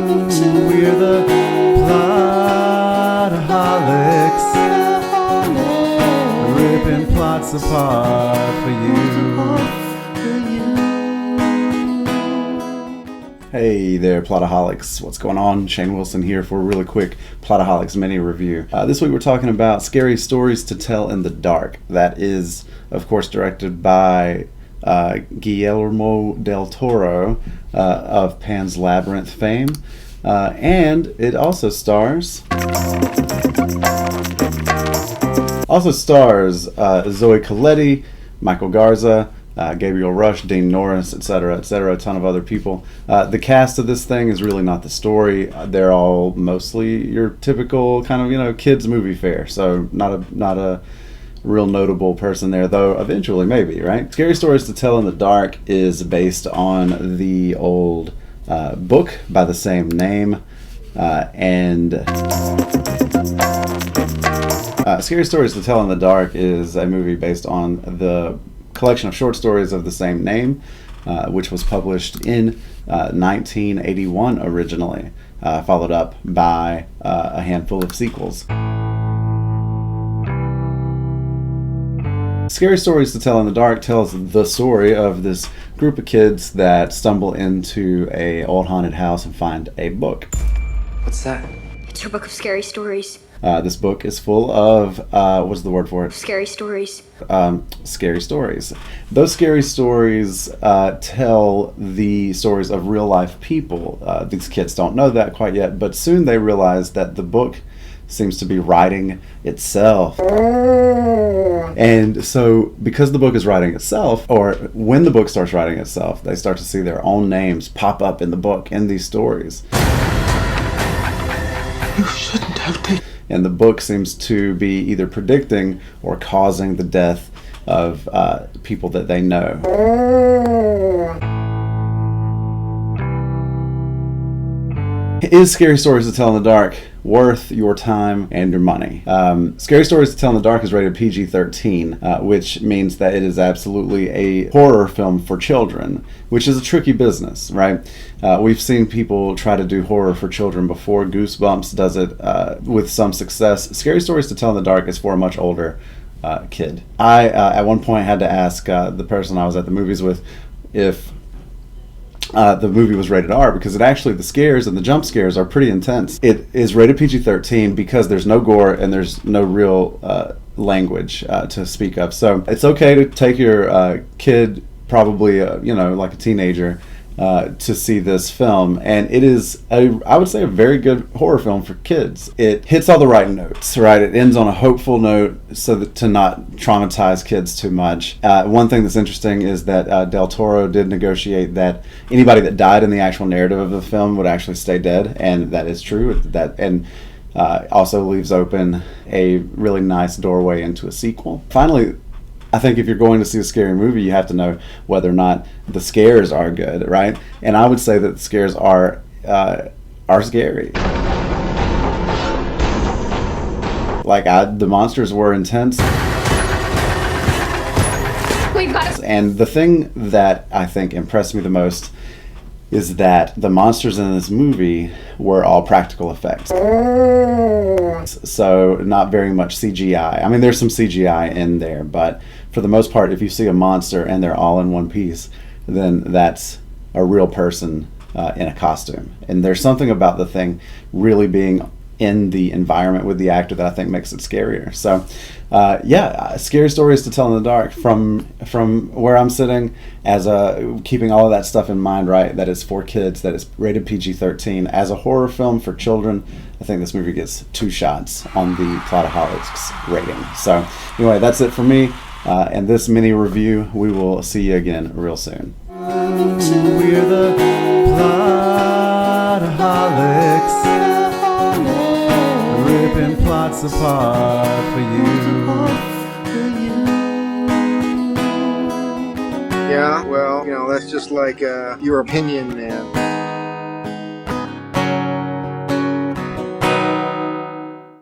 We're the Plotaholics, ripping plots apart for you. Hey there, Plotaholics. What's going on? Shane Wilson here for a really quick Plotaholics mini review. This week we're talking about Scary Stories to Tell in the Dark. That is, of course, directed by Guillermo del Toro of Pan's Labyrinth fame. And it also stars Zoe Colletti, Michael Garza, Gabriel Rush, Dean Norris, etc., etc., a ton of other people. The cast of this thing is really not the story. They're all mostly your typical kind of, kids movie fare. So not a real notable person there, though eventually maybe, right? Scary Stories to Tell in the Dark is based on the old book by the same name, and Scary Stories to Tell in the Dark is a movie based on the collection of short stories of the same name, which was published in 1981 originally, followed up by a handful of sequels. Scary Stories to Tell in the Dark tells the story of this group of kids that stumble into a old haunted house and find a book. What's that? It's your book of scary stories. This book is full of, what's the word for it? Scary stories. Scary stories. Those scary stories tell the stories of real life people. These kids don't know that quite yet, but soon they realize that the book seems to be writing itself. And so because the book is writing itself, or when the book starts writing itself, they start to see their own names pop up in the book in these stories. You shouldn't have taken. And the book seems to be either predicting or causing the death of people that they know. Is Scary Stories to Tell in the Dark worth your time and your money? Scary Stories to Tell in the Dark is rated PG-13, which means that it is absolutely a horror film for children, which is a tricky business, right? We've seen people try to do horror for children before. Goosebumps does it with some success. Scary Stories to Tell in the Dark is for a much older kid. I, at one point, had to ask the person I was at the movies with if the movie was rated R, because the scares and the jump scares are pretty intense. It is rated PG-13 because there's no gore and there's no real language to speak of. So it's okay to take your kid, probably like a teenager, to see this film, and it is I would say a very good horror film for kids. It hits all the right notes, right? It ends on a hopeful note so that to not traumatize kids too much. One thing that's interesting is that Del Toro did negotiate that anybody that died in the actual narrative of the film would actually stay dead, and that is true. And also leaves open a really nice doorway into a sequel. Finally, I think if you're going to see a scary movie, you have to know whether or not the scares are good, right? And I would say that the scares are scary. The monsters were intense. We've got to... And the thing that I think impressed me the most is that the monsters in this movie were all practical effects. So not very much CGI. I mean, there's some CGI in there, but for the most part, if you see a monster and they're all in one piece, then that's a real person in a costume. And there's something about the thing really being in the environment with the actor that I think makes it scarier. So Scary Stories to Tell in the Dark, from where I'm sitting, as keeping all of that stuff in mind, right, that it's for kids, that it's rated PG-13. As a horror film for children, I think this movie gets 2 shots on the Plotaholics rating. So anyway, that's it for me and this mini review. We will see you again real soon. We're the Plotaholics, ripping plots apart for you. Yeah, well, that's just like your opinion, man.